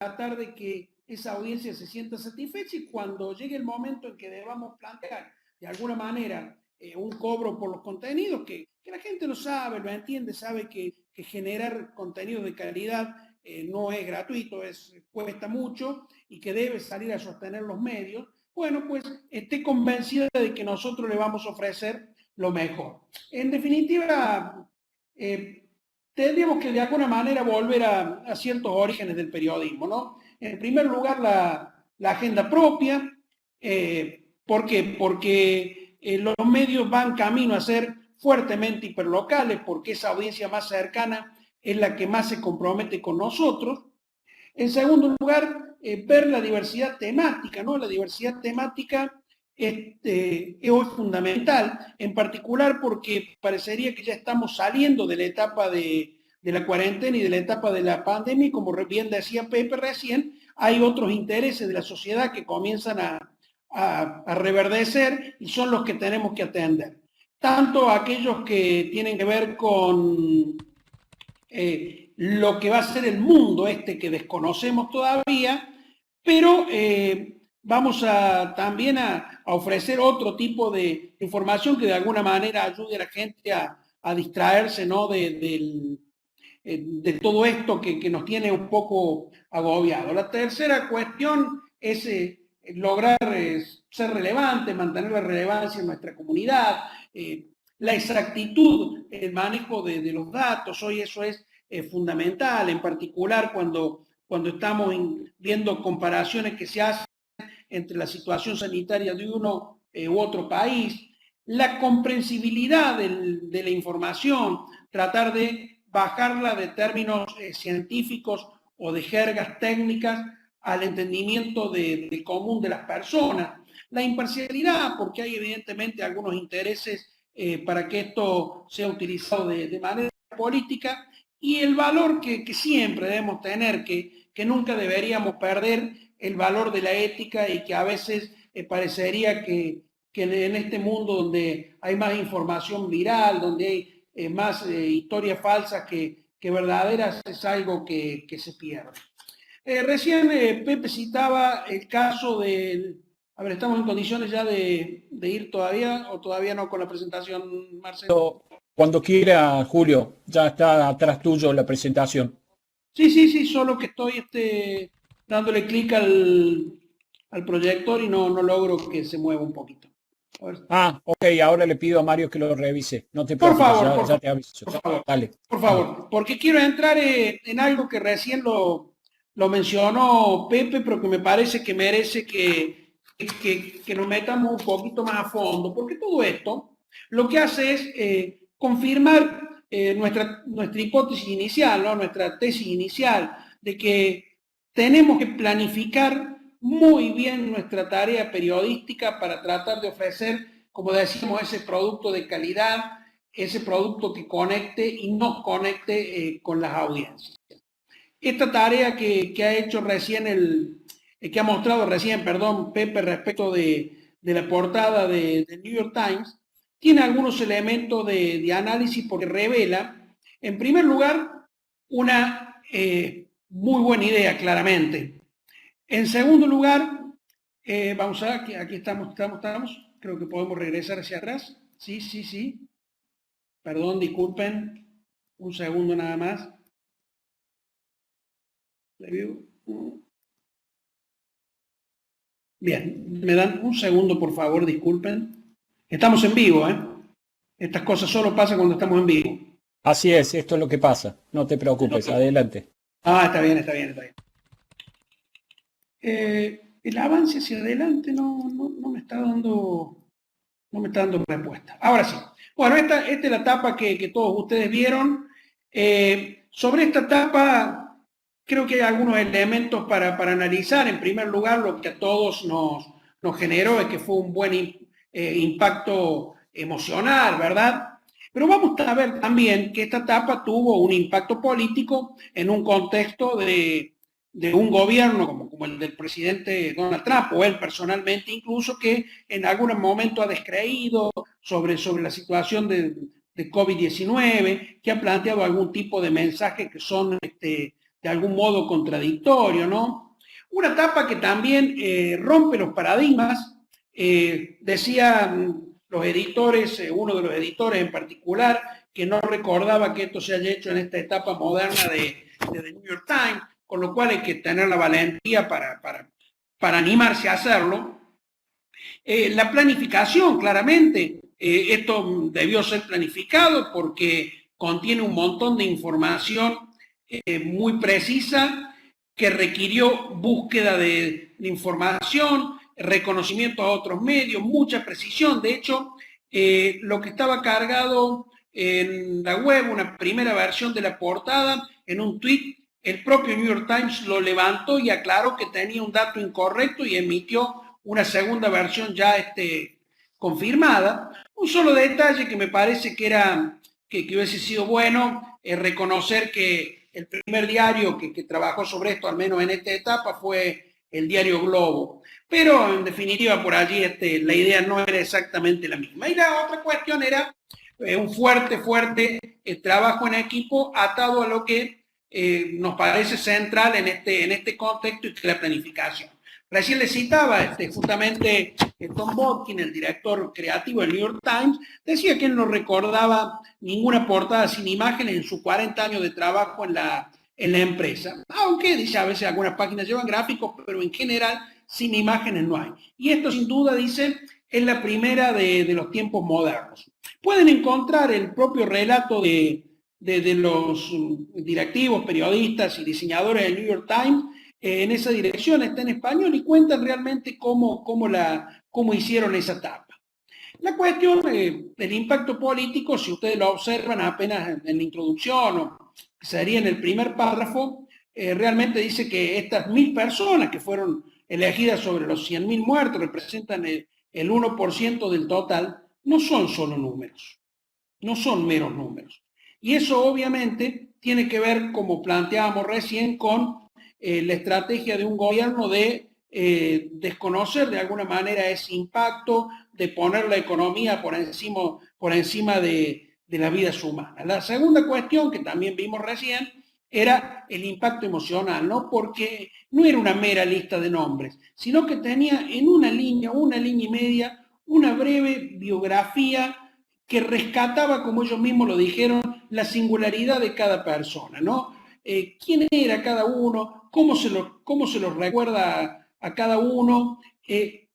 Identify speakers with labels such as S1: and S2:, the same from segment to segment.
S1: tratar de que esa audiencia se sienta satisfecha y cuando llegue el momento en que debamos plantear de alguna manera un cobro por los contenidos, que la gente lo sabe, lo entiende, sabe que generar contenido de calidad no es gratuito, cuesta mucho y que debe salir a sostener los medios, bueno, pues esté convencida de que nosotros le vamos a ofrecer lo mejor. En definitiva, tendríamos que de alguna manera volver a ciertos orígenes del periodismo, ¿no? En primer lugar, la agenda propia. ¿Por qué? Porque los medios van camino a ser fuertemente hiperlocales, porque esa audiencia más cercana es la que más se compromete con nosotros. En segundo lugar, ver la diversidad temática, ¿no? La diversidad temática es hoy fundamental, en particular porque parecería que ya estamos saliendo de la etapa de la cuarentena y de la etapa de la pandemia, y como bien decía Pepe recién, hay otros intereses de la sociedad que comienzan a reverdecer y son los que tenemos que atender. Tanto aquellos que tienen que ver con lo que va a ser el mundo que desconocemos todavía, pero vamos también a ofrecer otro tipo de información que de alguna manera ayude a la gente a distraerse, ¿no? de todo esto que nos tiene un poco agobiado. La tercera cuestión es lograr ser relevante, mantener la relevancia en nuestra comunidad, la exactitud, el manejo de los datos, hoy eso es fundamental, en particular cuando estamos viendo comparaciones que se hacen entre la situación sanitaria de uno u otro país, la comprensibilidad de la información, tratar de bajarla de términos científicos o de jergas técnicas al entendimiento del común de las personas. La imparcialidad, porque hay evidentemente algunos intereses para que esto sea utilizado de manera política, y el valor que siempre debemos tener, que nunca deberíamos perder, el valor de la ética, y que a veces parecería que en este mundo donde hay más información viral, donde hay más historias falsas que verdaderas, es algo que se pierde. Recién Pepe citaba el caso del... A ver, ¿estamos en condiciones ya de ir todavía o todavía no con la presentación, Marcelo?
S2: Cuando quiera, Julio, ya está atrás tuyo la presentación.
S1: Sí, solo que estoy dándole clic al proyector y no logro que se mueva un poquito. A ver.
S2: Ah, ok, ahora le pido a Mario que lo revise. No te
S1: Por
S2: preocupes,
S1: favor,
S2: ya te aviso. Dale,
S1: por
S2: dale.
S1: favor, porque quiero entrar en algo que recién lo mencionó Pepe, pero que me parece que merece que nos metamos un poquito más a fondo, porque todo esto lo que hace es confirmar nuestra hipótesis inicial, ¿no? Nuestra tesis inicial, de que tenemos que planificar muy bien nuestra tarea periodística para tratar de ofrecer, como decimos, ese producto de calidad, ese producto que conecte y nos conecte con las audiencias. Esta tarea que ha hecho recién que ha mostrado recién, perdón, Pepe, respecto de la portada del New York Times, tiene algunos elementos de análisis porque revela, en primer lugar, una muy buena idea, claramente. En segundo lugar, vamos a ver, aquí estamos, creo que podemos regresar hacia atrás. Sí. Perdón, disculpen, un segundo nada más. Bien, me dan un segundo, por favor, disculpen. Estamos en vivo, ¿eh? Estas cosas solo pasan cuando estamos en vivo.
S2: Así es, esto es lo que pasa. No te preocupes, adelante.
S1: Ah, está bien. El avance hacia adelante no me está dando respuesta. Ahora sí. Bueno, esta es la etapa que todos ustedes vieron. Sobre esta etapa, creo que hay algunos elementos para analizar. En primer lugar, lo que a todos nos generó es que fue un buen impacto emocional, ¿verdad? Pero vamos a ver también que esta etapa tuvo un impacto político en un contexto de un gobierno como el del presidente Donald Trump, o él personalmente incluso, que en algún momento ha descreído sobre la situación de COVID-19, que ha planteado algún tipo de mensajes que son de algún modo contradictorio, ¿no? Una tapa que también rompe los paradigmas, decían los editores, uno de los editores en particular, que no recordaba que esto se haya hecho en esta etapa moderna de The New York Times, con lo cual hay que tener la valentía para animarse a hacerlo. La planificación, claramente, esto debió ser planificado porque contiene un montón de información muy precisa que requirió búsqueda de información, reconocimiento a otros medios, mucha precisión. De hecho, lo que estaba cargado en la web, una primera versión de la portada, en un tweet, el propio New York Times lo levantó y aclaró que tenía un dato incorrecto y emitió una segunda versión ya confirmada. Un solo detalle que me parece que hubiese sido bueno reconocer que el primer diario que trabajó sobre esto, al menos en esta etapa, fue el diario Globo. Pero en definitiva por allí la idea no era exactamente la misma. Y la otra cuestión era un fuerte trabajo en equipo atado a lo que nos parece central en este contexto y que es la planificación. Recién le citaba justamente Tom Botkin, el director creativo del New York Times, decía que él no recordaba ninguna portada sin imágenes en sus 40 años de trabajo en la empresa. Aunque, dice, a veces algunas páginas llevan gráficos, pero en general sin imágenes no hay. Y esto sin duda, dice, es la primera de los tiempos modernos. Pueden encontrar el propio relato de los directivos, periodistas y diseñadores del New York Times en esa dirección, está en español y cuentan realmente cómo hicieron esa tapa. La cuestión del impacto político, si ustedes lo observan apenas en la introducción o sería en el primer párrafo, realmente dice que estas 1.000 personas que fueron elegidas sobre los 100.000 muertos, representan el 1% del total, no son solo números, no son meros números. Y eso obviamente tiene que ver, como planteábamos recién, con la estrategia de un gobierno de desconocer de alguna manera ese impacto, de poner la economía por encima de las vidas humanas. La segunda cuestión que también vimos recién era el impacto emocional, ¿no? Porque no era una mera lista de nombres, sino que tenía en una línea y media, una breve biografía que rescataba, como ellos mismos lo dijeron, la singularidad de cada persona, ¿no? Quién era cada uno, cómo se lo recuerda a cada uno,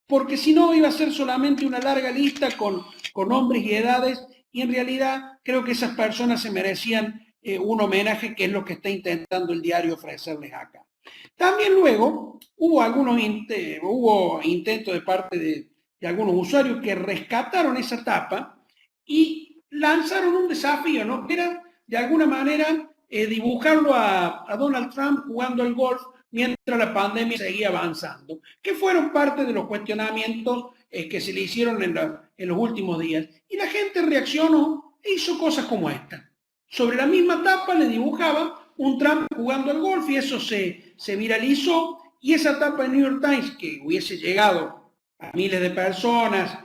S1: porque si no iba a ser solamente una larga lista con nombres y edades, y en realidad creo que esas personas se merecían un homenaje, que es lo que está intentando el diario ofrecerles acá. También luego hubo intentos de parte de algunos usuarios que rescataron esa tapa y lanzaron un desafío, ¿no? Que era, de alguna manera, dibujarlo a Donald Trump jugando al golf mientras la pandemia seguía avanzando, que fueron parte de los cuestionamientos que se le hicieron en los últimos días. Y la gente reaccionó e hizo cosas como esta. Sobre la misma tapa le dibujaba un Trump jugando al golf y eso se viralizó, y esa tapa de New York Times, que hubiese llegado a miles de personas,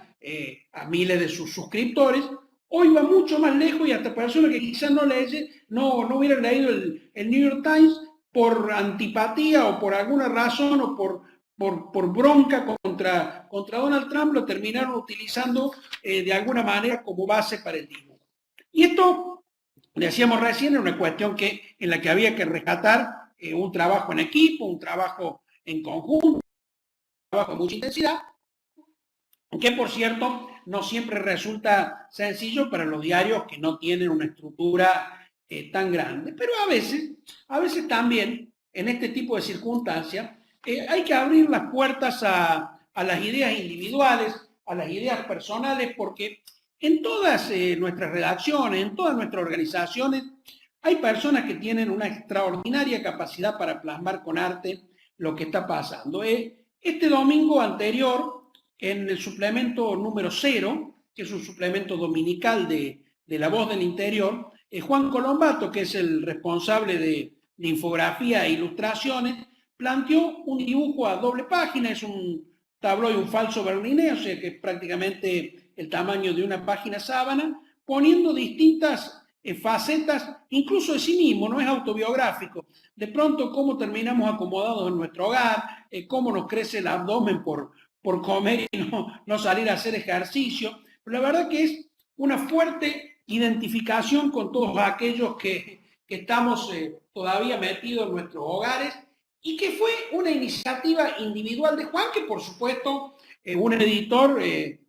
S1: a miles de sus suscriptores, hoy va mucho más lejos, y hasta personas que quizás no hubieran leído el New York Times por antipatía o por alguna razón o por bronca contra Donald Trump, lo terminaron utilizando de alguna manera como base para el dibujo. Y esto, decíamos recién, era una cuestión en la que había que rescatar un trabajo en equipo, un trabajo en conjunto, un trabajo de mucha intensidad, que por cierto no siempre resulta sencillo para los diarios que no tienen una estructura tan grande, pero a veces también en este tipo de circunstancias hay que abrir las puertas a las ideas individuales, a las ideas personales, porque en todas nuestras redacciones, en todas nuestras organizaciones, hay personas que tienen una extraordinaria capacidad para plasmar con arte lo que está pasando. Este domingo anterior, en el suplemento número 0, que es un suplemento dominical de La Voz del Interior, Juan Colombato, que es el responsable de infografía e ilustraciones, planteó un dibujo a doble página, es un tabloide, un falso berlinés, o sea que es prácticamente el tamaño de una página sábana, poniendo distintas facetas, incluso de sí mismo, no es autobiográfico. De pronto, cómo terminamos acomodados en nuestro hogar, cómo nos crece el abdomen por comer y no salir a hacer ejercicio. Pero la verdad que es una fuerte identificación con todos aquellos que estamos todavía metidos en nuestros hogares y que fue una iniciativa individual de Juan, que por supuesto un editor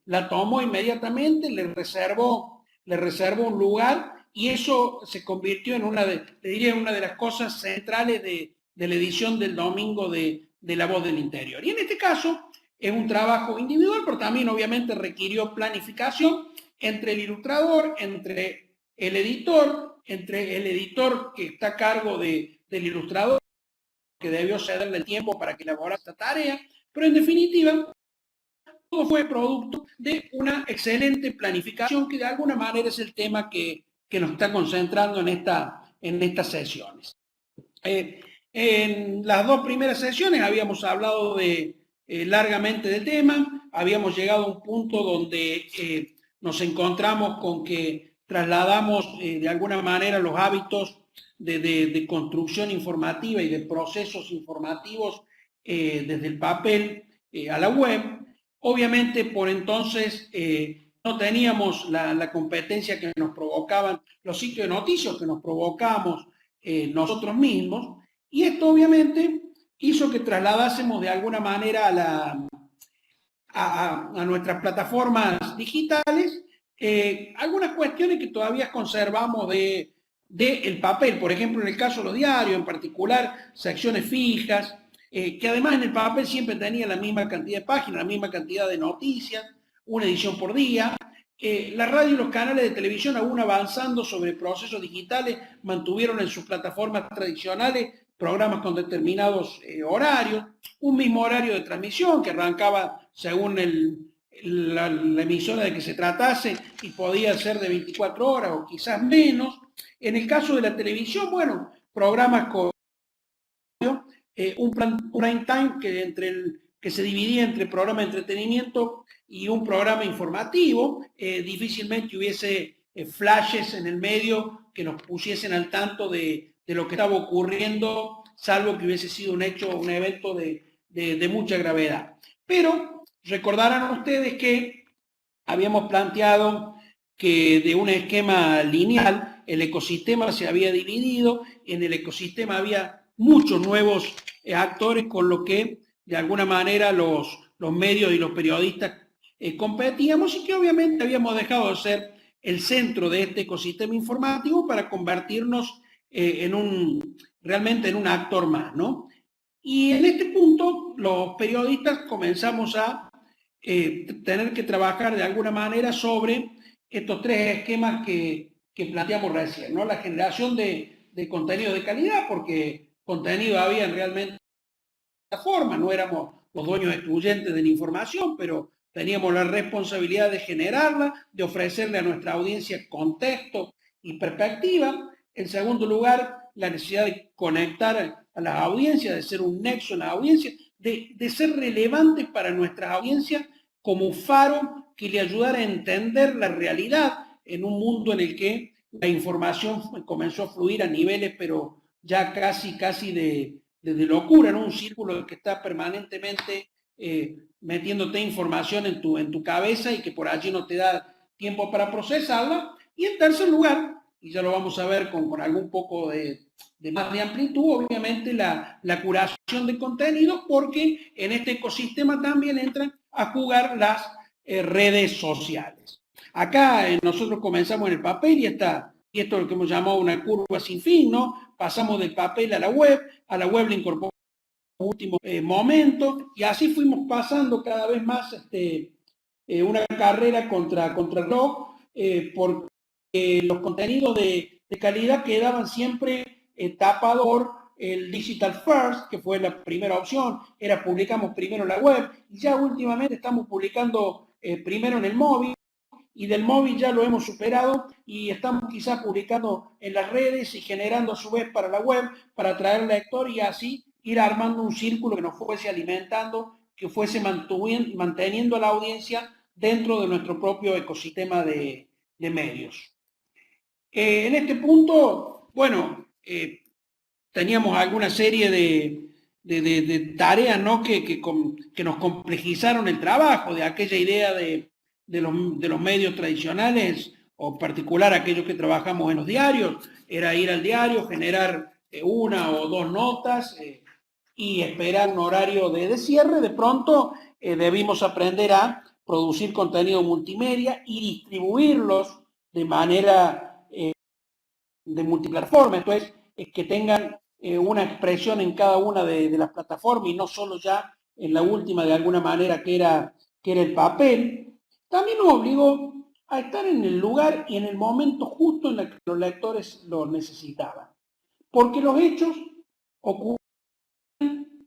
S1: la tomó inmediatamente, le reservó un lugar y eso se convirtió en le diría, una de las cosas centrales de la edición del domingo de La Voz del Interior. Y en este caso es un trabajo individual, pero también obviamente requirió planificación entre el ilustrador, entre el editor que está a cargo del ilustrador, que debió cederle el tiempo para que elaborara esta tarea, pero en definitiva todo fue producto de una excelente planificación que de alguna manera es el tema que nos está concentrando en estas sesiones. En las dos primeras sesiones habíamos hablado largamente del tema, habíamos llegado a un punto donde nos encontramos con que trasladamos de alguna manera los hábitos de construcción informativa y de procesos informativos desde el papel a la web. Obviamente por entonces no teníamos la competencia que nos provocaban los sitios de noticias, que nos provocábamos nosotros mismos, y esto obviamente hizo que trasladásemos de alguna manera a nuestras plataformas digitales algunas cuestiones que todavía conservamos del papel, por ejemplo en el caso de los diarios, en particular secciones fijas, que además en el papel siempre tenía la misma cantidad de páginas, la misma cantidad de noticias, una edición por día. La radio y los canales de televisión, aún avanzando sobre procesos digitales, mantuvieron en sus plataformas tradicionales programas con determinados horarios, un mismo horario de transmisión que arrancaba según la emisora de que se tratase y podía ser de 24 horas o quizás menos. En el caso de la televisión, bueno, programas con un prime time que se dividía entre programa de entretenimiento y un programa informativo. Difícilmente hubiese flashes en el medio que nos pusiesen al tanto de lo que estaba ocurriendo, salvo que hubiese sido un hecho, un evento de mucha gravedad. Pero recordarán ustedes que habíamos planteado que de un esquema lineal el ecosistema se había dividido, en el ecosistema había muchos nuevos actores, con lo que de alguna manera los medios y los periodistas competíamos, y que obviamente habíamos dejado de ser el centro de este ecosistema informativo para convertirnos realmente en un actor más, ¿no? Y en este punto los periodistas comenzamos a tener que trabajar de alguna manera sobre estos tres esquemas que planteamos recién, ¿no? La generación de contenido de calidad, porque contenido había realmente de forma, no éramos los dueños excluyentes de la información, pero teníamos la responsabilidad de generarla, de ofrecerle a nuestra audiencia contexto y perspectiva. En segundo lugar, la necesidad de conectar a las audiencias, de ser un nexo en la audiencia, de ser relevantes para nuestras audiencias como faro que le ayudara a entender la realidad en un mundo en el que la información comenzó a fluir a niveles, pero ya casi de locura, ¿no? Un círculo que está permanentemente metiéndote información en tu cabeza y que por allí no te da tiempo para procesarla. Y en tercer lugar, y ya lo vamos a ver con algún poco de más de amplitud, obviamente la curación de contenido, porque en este ecosistema también entran a jugar las redes sociales. Acá nosotros comenzamos en el papel y esto es lo que hemos llamado una curva sin fin, ¿no? Pasamos del papel a la web le incorporamos último momento, y así fuimos pasando cada vez más una carrera contra el reloj, porque los contenidos de calidad quedaban siempre tapados por el Digital First, que fue la primera opción, era publicamos primero en la web, y ya últimamente estamos publicando primero en el móvil, y del móvil ya lo hemos superado y estamos quizás publicando en las redes y generando a su vez para la web, para atraer lector y así ir armando un círculo que nos fuese alimentando, que fuese manteniendo a la audiencia dentro de nuestro propio ecosistema de medios. En este punto, bueno, teníamos alguna serie de tareas, ¿no? que nos complejizaron el trabajo, de aquella idea de los medios tradicionales, o en particular aquellos que trabajamos en los diarios, era ir al diario, generar una o dos notas y esperar un horario de cierre. De pronto debimos aprender a producir contenido multimedia y distribuirlos de manera de multiplataforma, entonces que tengan una expresión en cada una de las plataformas y no solo ya en la última de alguna manera que era el papel. También nos obligó a estar en el lugar y en el momento justo en el que los lectores lo necesitaban, porque los hechos ocurrían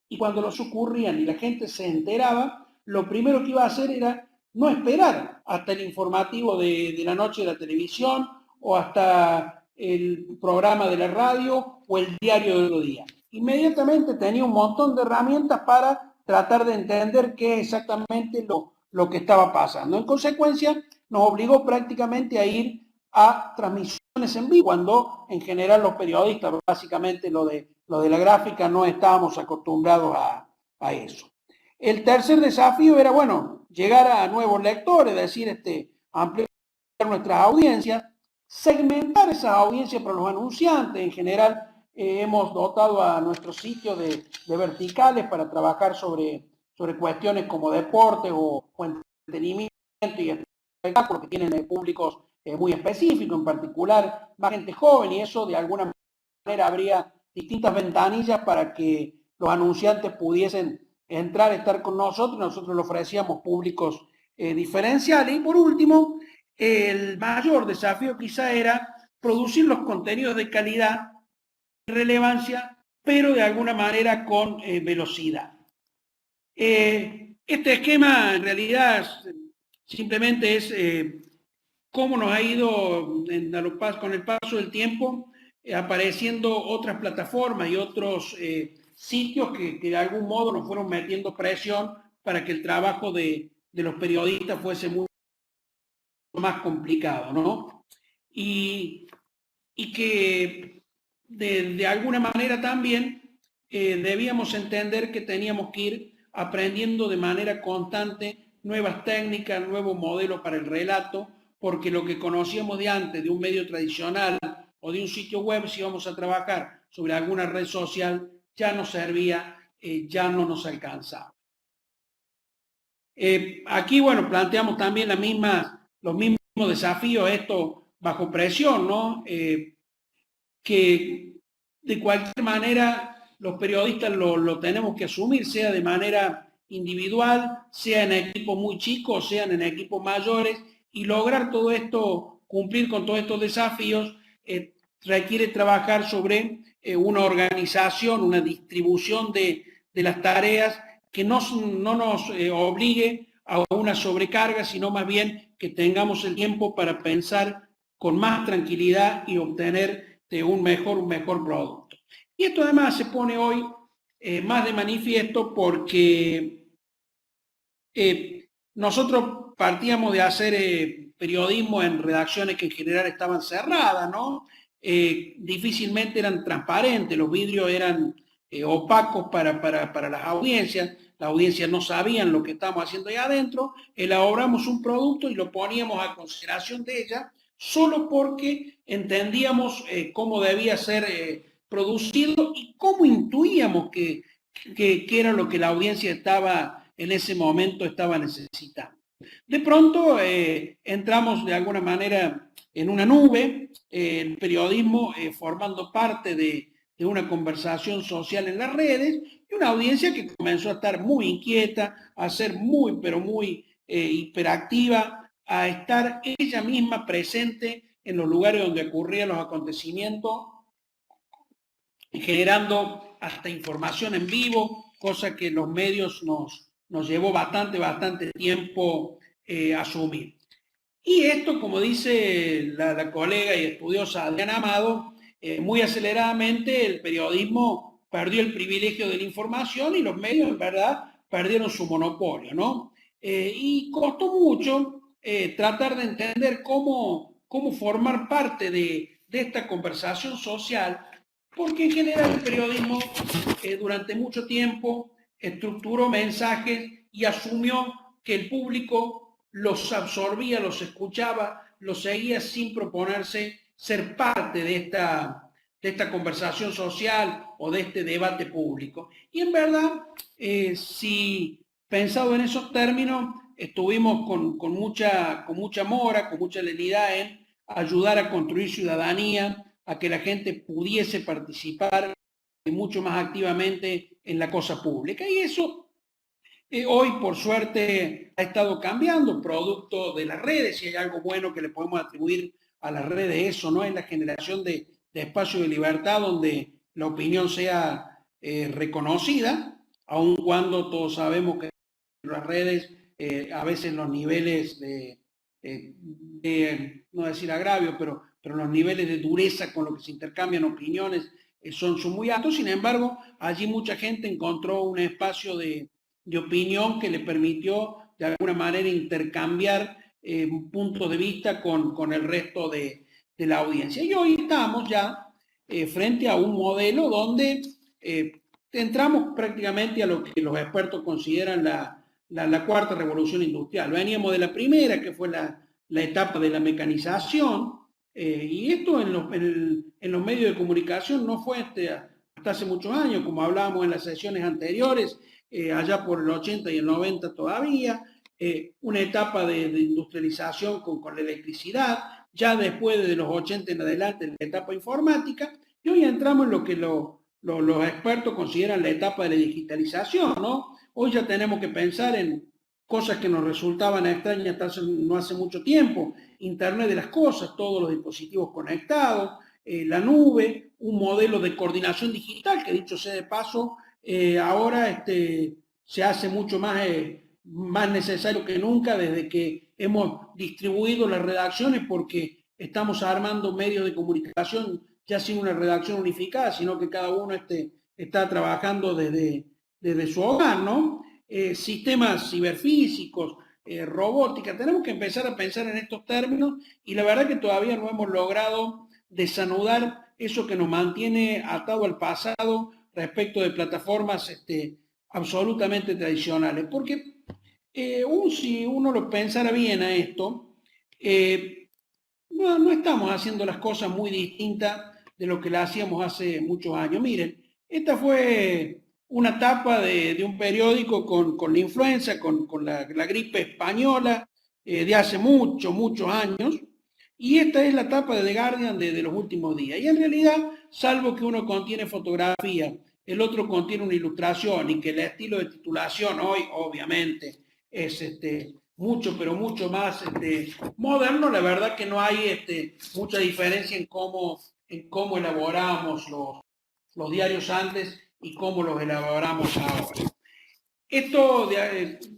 S1: y cuando los ocurrían y la gente se enteraba, lo primero que iba a hacer era no esperar hasta el informativo de la noche de la televisión o hasta el programa de la radio o el diario del otro día. Inmediatamente tenía un montón de herramientas para tratar de entender qué es exactamente lo que estaba pasando. En consecuencia, nos obligó prácticamente a ir a transmisiones en vivo, cuando en general los periodistas, básicamente lo de la gráfica, no estábamos acostumbrados a eso. El tercer desafío era, bueno, llegar a nuevos lectores, es decir, ampliar nuestras audiencias, segmentar esas audiencias para los anunciantes. En general, hemos dotado a nuestros sitios de verticales para trabajar sobre cuestiones como deporte o entretenimiento y espectáculos que tienen públicos muy específicos, en particular más gente joven, y eso de alguna manera habría distintas ventanillas para que los anunciantes pudiesen entrar, estar con nosotros. Nosotros le ofrecíamos públicos diferenciales. Y por último, el mayor desafío quizá era producir los contenidos de calidad y relevancia, pero de alguna manera con velocidad. Este esquema en realidad simplemente es cómo nos ha ido con el paso del tiempo apareciendo otras plataformas y otros sitios que de algún modo nos fueron metiendo presión para que el trabajo de los periodistas fuese mucho más complicado, ¿no? Y que de alguna manera también debíamos entender que teníamos que ir aprendiendo de manera constante nuevas técnicas, nuevos modelos para el relato, porque lo que conocíamos de antes de un medio tradicional o de un sitio web, si íbamos a trabajar sobre alguna red social, ya no servía, ya no nos alcanzaba. Aquí, bueno, planteamos también los mismos desafíos, esto bajo presión, ¿no? Que de cualquier manera los periodistas lo tenemos que asumir, sea de manera individual, sea en equipos muy chicos, sean en equipos mayores, y lograr todo esto, cumplir con todos estos desafíos, requiere trabajar sobre una organización, una distribución de las tareas que no nos obligue a una sobrecarga, sino más bien que tengamos el tiempo para pensar con más tranquilidad y obtener un mejor producto. Y esto además se pone hoy más de manifiesto porque nosotros partíamos de hacer periodismo en redacciones que en general estaban cerradas, ¿no? Difícilmente eran transparentes, los vidrios eran opacos para las audiencias no sabían lo que estábamos haciendo ahí adentro. Elaboramos un producto y lo poníamos a consideración de ella solo porque entendíamos cómo debía ser producido y cómo intuíamos que era lo que la audiencia estaba en ese momento estaba necesitando. De pronto entramos de alguna manera en una nube, el periodismo formando parte de una conversación social en las redes, y una audiencia que comenzó a estar muy inquieta, a ser muy, pero muy hiperactiva, a estar ella misma presente en los lugares donde ocurrían los acontecimientos, generando hasta información en vivo, cosa que los medios nos llevó bastante tiempo asumir. Y esto, como dice la colega y estudiosa Adriana Amado, muy aceleradamente el periodismo perdió el privilegio de la información y los medios en verdad perdieron su monopolio, ¿no? Y costó mucho tratar de entender cómo formar parte de de esta conversación social, porque en general el periodismo durante mucho tiempo estructuró mensajes y asumió que el público los absorbía, los escuchaba, los seguía sin proponerse ser parte de esta conversación social o de este debate público. Y en verdad, si pensado en esos términos, estuvimos con mucha mora, con mucha lenidad en ayudar a construir ciudadanía, a que la gente pudiese participar mucho más activamente en la cosa pública. Y eso hoy, por suerte, ha estado cambiando, producto de las redes, y hay algo bueno que le podemos atribuir a las redes, eso, ¿no? Es la generación de espacios de libertad donde la opinión sea reconocida, aun cuando todos sabemos que en las redes a veces los niveles no decir agravio, pero los niveles de dureza con los que se intercambian opiniones son muy altos. Sin embargo, allí mucha gente encontró un espacio de opinión que le permitió de alguna manera intercambiar puntos de vista con el resto de la audiencia. Y hoy estamos ya frente a un modelo donde entramos prácticamente a lo que los expertos consideran la cuarta revolución industrial. Veníamos de la primera, que fue la etapa de la mecanización, y esto en los medios de comunicación no fue hasta hace muchos años, como hablábamos en las sesiones anteriores, allá por el 80 y el 90 todavía, una etapa de industrialización con la electricidad, ya después de los 80 en adelante la etapa informática, y hoy entramos en lo que los expertos consideran la etapa de la digitalización, ¿no? Hoy ya tenemos que pensar en cosas que nos resultaban extrañas hasta no hace mucho tiempo, Internet de las cosas, todos los dispositivos conectados, la nube, un modelo de coordinación digital que, dicho sea de paso, ahora se hace mucho más necesario que nunca desde que hemos distribuido las redacciones, porque estamos armando medios de comunicación ya sin una redacción unificada, sino que cada uno está trabajando desde su hogar, ¿no? Sistemas ciberfísicos, robótica, tenemos que empezar a pensar en estos términos, y la verdad que todavía no hemos logrado desanudar eso que nos mantiene atado al pasado respecto de plataformas absolutamente tradicionales. Porque si uno lo pensara bien a esto, no estamos haciendo las cosas muy distintas de lo que la hacíamos hace muchos años. Miren, esta fue una etapa de un periódico con la influenza, con la gripe española de hace muchos años, y esta es la etapa de The Guardian de los últimos días. Y en realidad, salvo que uno contiene fotografía, el otro contiene una ilustración, y que el estilo de titulación hoy, obviamente, es mucho, pero mucho más moderno, la verdad que no hay mucha diferencia en cómo elaborábamos los diarios antes y cómo los elaboramos ahora. Esto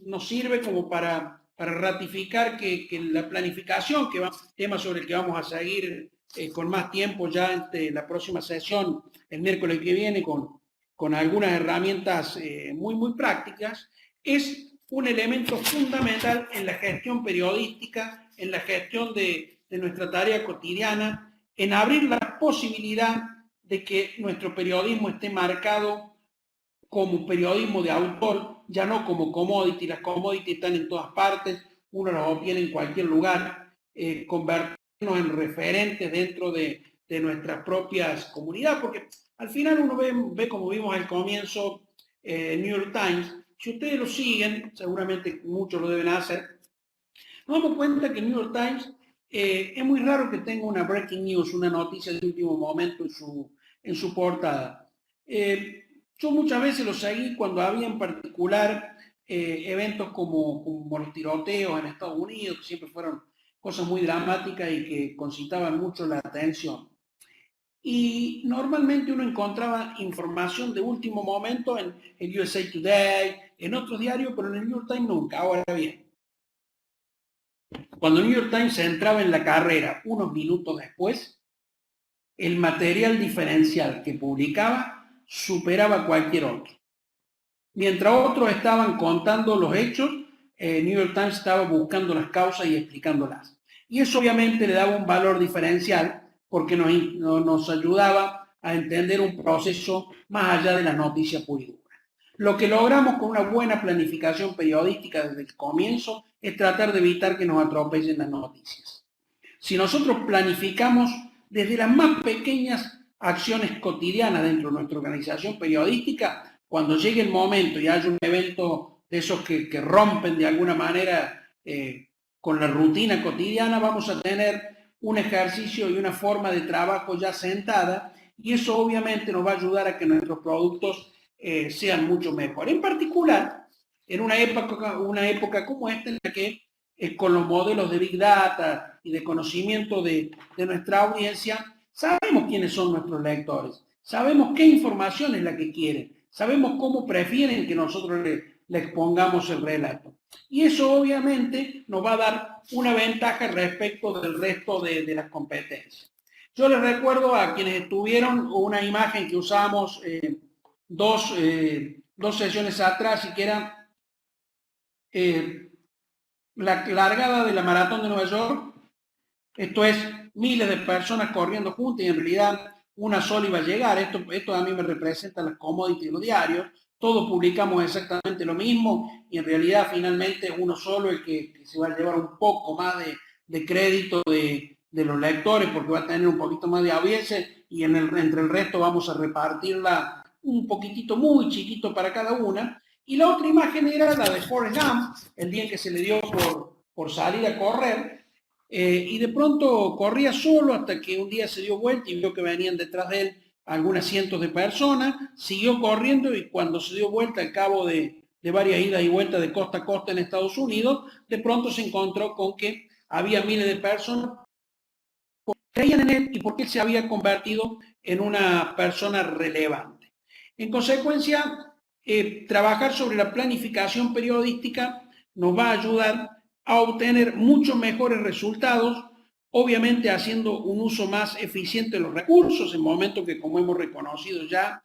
S1: nos sirve como para ratificar que la planificación, tema sobre el que vamos a seguir con más tiempo ya en la próxima sesión, el miércoles que viene, con algunas herramientas muy prácticas, es un elemento fundamental en la gestión periodística, en la gestión de nuestra tarea cotidiana, en abrir la posibilidad de que nuestro periodismo esté marcado como periodismo de autor, ya no como commodity. Las commodities están en todas partes, uno las obtiene en cualquier lugar, convertirnos en referentes dentro de nuestras propias comunidades, porque al final uno ve como vimos al comienzo, New York Times. Si ustedes lo siguen, seguramente muchos lo deben hacer, nos damos cuenta que el New York Times es muy raro que tenga una breaking news, una noticia de último momento en su portada. Yo muchas veces lo seguí cuando había en particular eventos como los tiroteos en Estados Unidos, que siempre fueron cosas muy dramáticas y que concitaban mucho la atención. Y normalmente uno encontraba información de último momento en el USA Today, en otros diarios, pero en el New York Times nunca. Ahora bien, cuando el New York Times entraba en la carrera unos minutos después, el material diferencial que publicaba superaba cualquier otro. Mientras otros estaban contando los hechos, New York Times estaba buscando las causas y explicándolas. Y eso obviamente le daba un valor diferencial porque nos ayudaba a entender un proceso más allá de la noticia pura y dura. Lo que logramos con una buena planificación periodística desde el comienzo es tratar de evitar que nos atropellen las noticias. Si nosotros planificamos desde las más pequeñas acciones cotidianas dentro de nuestra organización periodística, cuando llegue el momento y haya un evento de esos que rompen de alguna manera con la rutina cotidiana, vamos a tener un ejercicio y una forma de trabajo ya sentada, y eso obviamente nos va a ayudar a que nuestros productos sean mucho mejor. En particular, en una época como esta en la que con los modelos de Big Data y de conocimiento de nuestra audiencia, sabemos quiénes son nuestros lectores, sabemos qué información es la que quieren, sabemos cómo prefieren que nosotros le expongamos el relato. Y eso obviamente nos va a dar una ventaja respecto del resto de las competencias. Yo les recuerdo a quienes estuvieron una imagen que usamos dos sesiones atrás, y que era la largada de la Maratón de Nueva York. Esto es miles de personas corriendo juntas y en realidad una sola iba a llegar. Esto a mí me representa las commodities de los diarios. Todos publicamos exactamente lo mismo y en realidad finalmente uno solo el que se va a llevar un poco más de crédito de los lectores, porque va a tener un poquito más de audiencia, y entre el resto vamos a repartirla un poquitito muy chiquito para cada una. Y la otra imagen era la de Forrest Gump, el día en que se le dio por salir a correr, y de pronto corría solo hasta que un día se dio vuelta y vio que venían detrás de él algunas cientos de personas, siguió corriendo, y cuando se dio vuelta al cabo de varias idas y vueltas de costa a costa en Estados Unidos, de pronto se encontró con que había miles de personas que creían en él y porque él se había convertido en una persona relevante. En consecuencia, trabajar sobre la planificación periodística nos va a ayudar a obtener muchos mejores resultados, obviamente haciendo un uso más eficiente de los recursos, en momentos que, como hemos reconocido ya,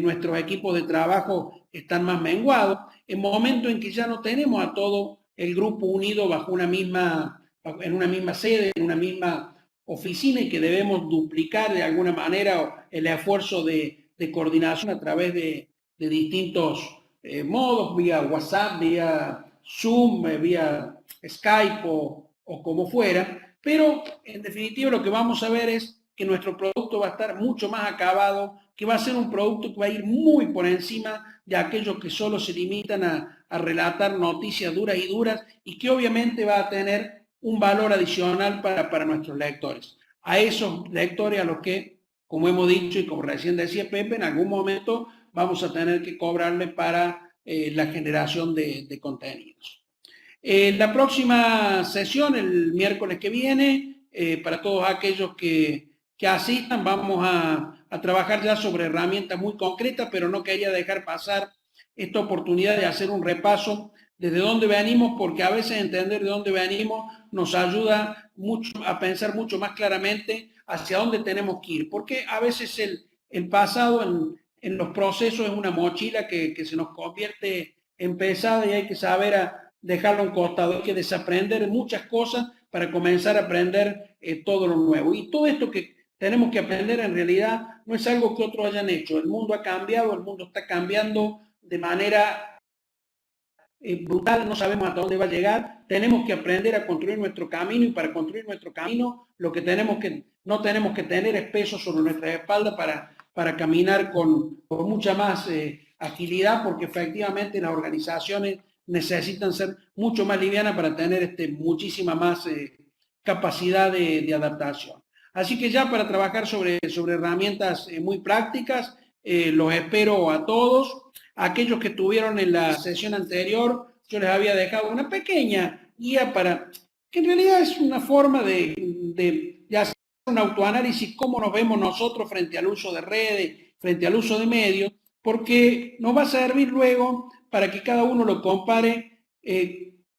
S1: nuestros equipos de trabajo están más menguados, en momentos en que ya no tenemos a todo el grupo unido en una misma sede, en una misma oficina, y que debemos duplicar de alguna manera el esfuerzo de coordinación a través de distintos modos, vía WhatsApp, vía Zoom, vía Skype o como fuera, pero en definitiva lo que vamos a ver es que nuestro producto va a estar mucho más acabado, que va a ser un producto que va a ir muy por encima de aquellos que solo se limitan a relatar noticias duras y duras, y que obviamente va a tener un valor adicional para nuestros lectores. A esos lectores a los que, como hemos dicho y como recién decía Pepe, en algún momento vamos a tener que cobrarle para la generación de contenidos. La próxima sesión, el miércoles que viene, para todos aquellos que asistan, vamos a trabajar ya sobre herramientas muy concretas, pero no quería dejar pasar esta oportunidad de hacer un repaso desde dónde venimos, porque a veces entender de dónde venimos nos ayuda mucho a pensar mucho más claramente hacia dónde tenemos que ir, porque a veces el pasado en los procesos es una mochila que se nos convierte en pesada, y hay que saber dejarlo a un costado, hay que desaprender muchas cosas para comenzar a aprender todo lo nuevo. Y todo esto que tenemos que aprender en realidad no es algo que otros hayan hecho. El mundo ha cambiado, el mundo está cambiando de manera brutal, no sabemos hasta dónde va a llegar. Tenemos que aprender a construir nuestro camino, y para construir nuestro camino lo que no tenemos que tener es peso sobre nuestra espalda para caminar con mucha más agilidad, porque efectivamente las organizaciones necesitan ser mucho más livianas para tener muchísima más capacidad de adaptación. Así que ya para trabajar sobre herramientas muy prácticas, los espero a todos. Aquellos que estuvieron en la sesión anterior, yo les había dejado una pequeña guía que en realidad es una forma de hacer un autoanálisis, cómo nos vemos nosotros frente al uso de redes, frente al uso de medios, porque nos va a servir luego para que cada uno lo compare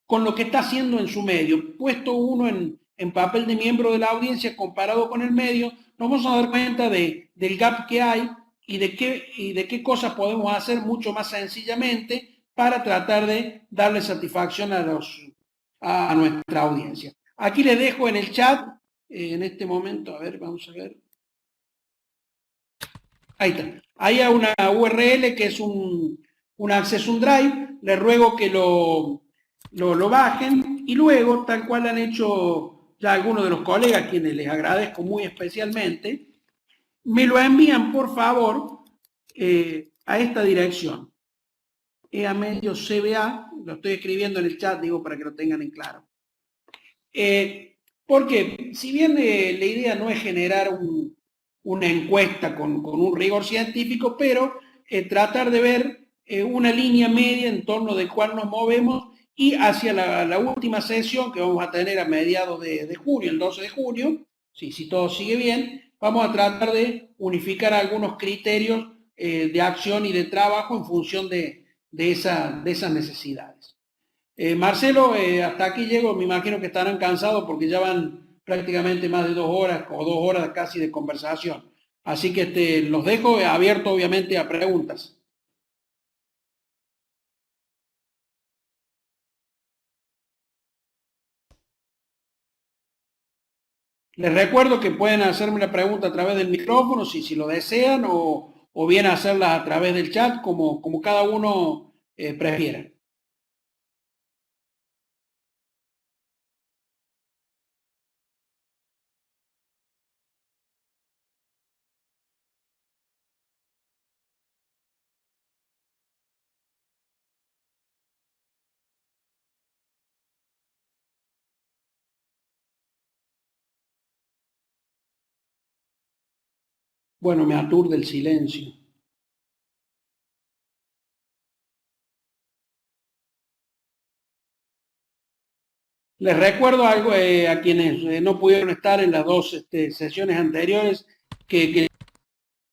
S1: con lo que está haciendo en su medio. Puesto uno en papel de miembro de la audiencia comparado con el medio, nos vamos a dar cuenta del gap que hay y de qué cosas podemos hacer mucho más sencillamente para tratar de darle satisfacción a nuestra audiencia. Aquí les dejo en el chat en este momento, a ver, vamos a ver. Ahí está. Ahí hay una URL que es un acceso, un drive. Les ruego que lo bajen y luego, tal cual han hecho ya algunos de los colegas, quienes les agradezco muy especialmente, me lo envían por favor a esta dirección. EA Medio CBA, lo estoy escribiendo en el chat, digo, para que lo tengan en claro. Porque si bien la idea no es generar una encuesta con un rigor científico, pero tratar de ver una línea media en torno de cuál nos movemos y hacia la última sesión que vamos a tener a mediados de junio, el 12 de junio, si todo sigue bien, vamos a tratar de unificar algunos criterios de acción y de trabajo en función de esas necesidades. Marcelo, hasta aquí llego, me imagino que estarán cansados porque ya van prácticamente más de 2 horas o 2 horas casi de conversación. Así que los dejo abierto obviamente a preguntas. Les recuerdo que pueden hacerme la pregunta a través del micrófono si lo desean o bien hacerlas a través del chat como cada uno prefiera. Bueno, me aturde el silencio. Les recuerdo algo a quienes no pudieron estar en las dos sesiones anteriores, que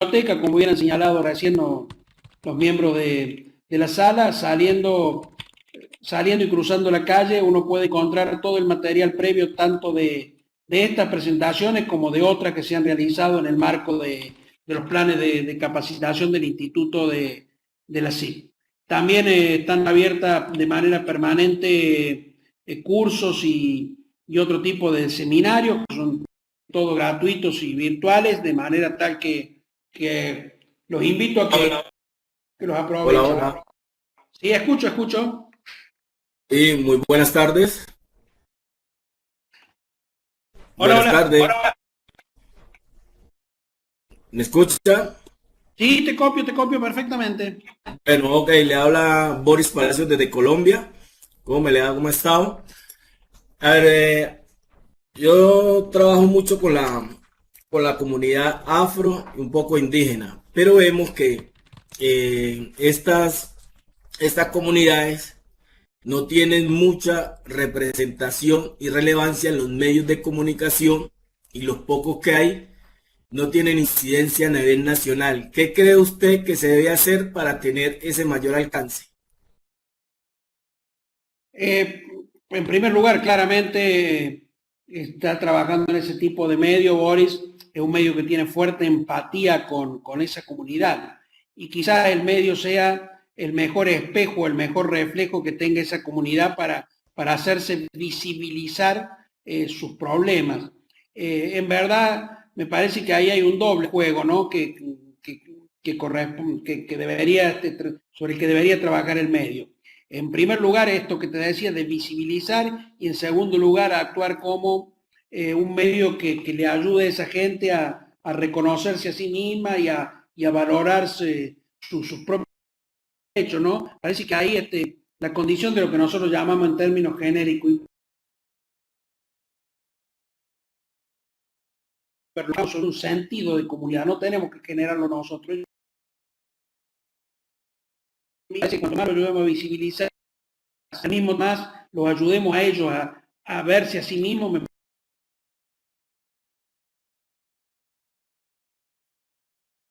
S1: la biblioteca, como hubieran señalado recién los miembros de la sala, saliendo y cruzando la calle, uno puede encontrar todo el material previo, tanto de estas presentaciones como de otras que se han realizado en el marco de los planes de capacitación del Instituto de la CIP. También están abiertas de manera permanente cursos y otro tipo de seminarios, que son todos gratuitos y virtuales, de manera tal que los invito a que los aprovechen.
S3: Hola, hola.
S1: Sí, escucho.
S3: Y muy buenas tardes.
S1: Hola.
S3: Buenas tardes. Hola. ¿Me escucha?
S1: Sí, te copio perfectamente.
S3: Bueno, ok, le habla Boris Palacios desde Colombia. ¿Cómo me le da? ¿Cómo ha estado? A ver, yo trabajo mucho con la comunidad afro y un poco indígena, pero vemos que estas comunidades no tienen mucha representación y relevancia en los medios de comunicación y los pocos que hay no tienen incidencia a nivel nacional. ¿Qué cree usted que se debe hacer para tener ese mayor alcance?
S1: En primer lugar, claramente está trabajando en ese tipo de medio, Boris, es un medio que tiene fuerte empatía con esa comunidad y quizás el medio sea el mejor espejo, el mejor reflejo que tenga esa comunidad para hacerse visibilizar sus problemas. En verdad, me parece que ahí hay un doble juego, ¿no? Sobre el que debería trabajar el medio. En primer lugar, esto que te decía de visibilizar y en segundo lugar, actuar como un medio que le ayude a esa gente a reconocerse a sí misma y a valorarse sus propios hechos, ¿no? Parece que ahí la condición de lo que nosotros llamamos en términos genéricos sobre un sentido de comunidad, no tenemos que generarlo nosotros. Cuanto más lo ayudemos a visibilizar, a mismo más los ayudemos a ellos a verse a sí mismos.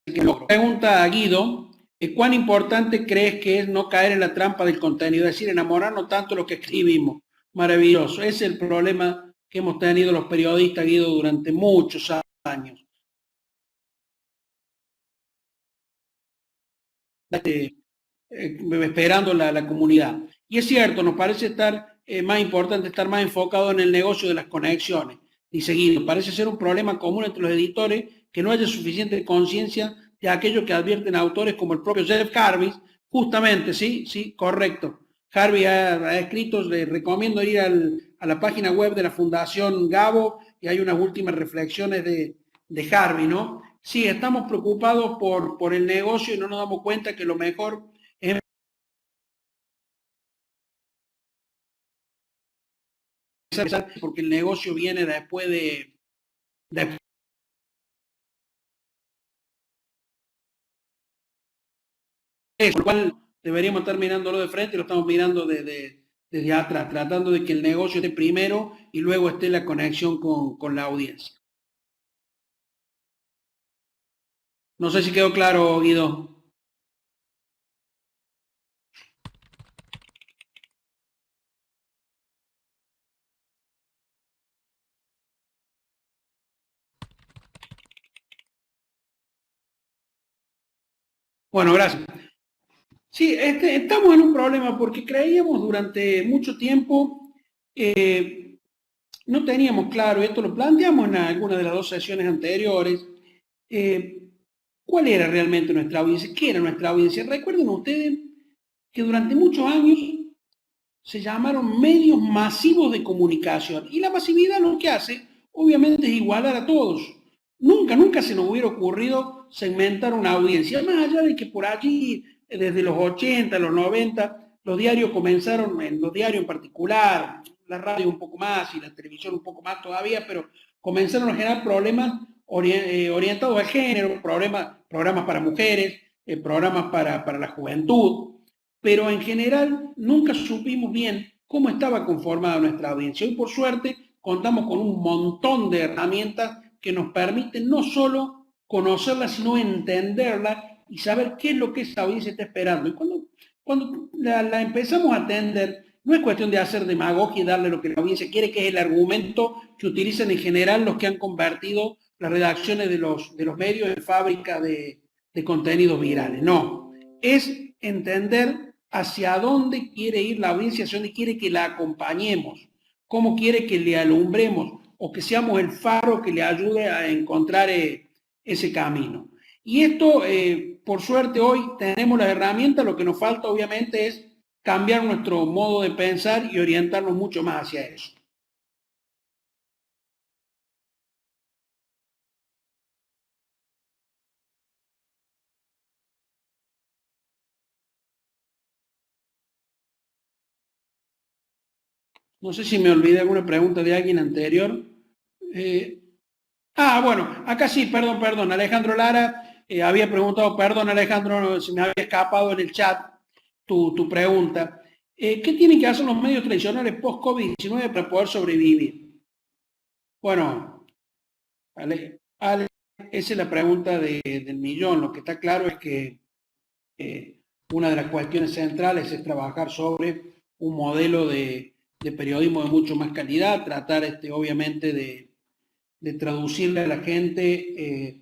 S1: Me pregunta a Guido, ¿cuán importante crees que es no caer en la trampa del contenido? Es decir, enamorarnos tanto de lo que escribimos. Maravilloso. Ese es el problema que hemos tenido los periodistas, Guido, durante muchos años. Esperando la comunidad. Y es cierto, nos parece estar más importante, estar más enfocado en el negocio de las conexiones. y seguido. Parece ser un problema común entre los editores que no haya suficiente conciencia de aquello que advierten autores como el propio Jeff Harvey, justamente, sí, correcto. Harvey ha escrito, les recomiendo ir a la página web de la Fundación Gabo y hay unas últimas reflexiones de Harvey, ¿no? Sí, estamos preocupados por el negocio y no nos damos cuenta que lo mejor es porque el negocio viene después de eso, por lo cual deberíamos estar mirándolo de frente y lo estamos mirando desde atrás, tratando de que el negocio esté primero y luego esté la conexión con la audiencia. No sé si quedó claro, Guido. Bueno, gracias. Sí, estamos en un problema porque creíamos durante mucho tiempo, no teníamos claro, esto lo planteamos en alguna de las dos sesiones anteriores, eh, cuál era realmente nuestra audiencia, qué era nuestra audiencia. Recuerden ustedes que durante muchos años se llamaron medios masivos de comunicación y la masividad lo que hace, obviamente, es igualar a todos. Nunca se nos hubiera ocurrido segmentar una audiencia, más allá de que por allí, desde los 80, los 90, los diarios comenzaron, en los diarios en particular, la radio un poco más y la televisión un poco más todavía, pero comenzaron a generar problemas orientados al género, programas para mujeres, programas para la juventud, pero en general nunca supimos bien cómo estaba conformada nuestra audiencia. Hoy, por suerte, contamos con un montón de herramientas que nos permiten no solo conocerla, sino entenderla y saber qué es lo que esa audiencia está esperando. Y cuando la empezamos a atender, no es cuestión de hacer demagogia y darle lo que la audiencia quiere, que es el argumento que utilizan en general los que han convertido las redacciones de los medios en fábrica de contenidos virales. No, es entender hacia dónde quiere ir la audiencia, hacia dónde quiere que la acompañemos, cómo quiere que le alumbremos o que seamos el faro que le ayude a encontrar ese camino. Y esto, por suerte, hoy tenemos las herramientas, lo que nos falta obviamente es cambiar nuestro modo de pensar y orientarnos mucho más hacia eso. No sé si me olvidé alguna pregunta de alguien anterior. Eh, bueno, acá sí, perdón. Alejandro Lara había preguntado, perdón Alejandro, se me había escapado en el chat tu pregunta. ¿Qué tienen que hacer los medios tradicionales post-COVID-19 para poder sobrevivir? Bueno, Ale, esa es la pregunta del millón. Lo que está claro es que una de las cuestiones centrales es trabajar sobre un modelo de periodismo de mucho más calidad, tratar obviamente de traducirle a la gente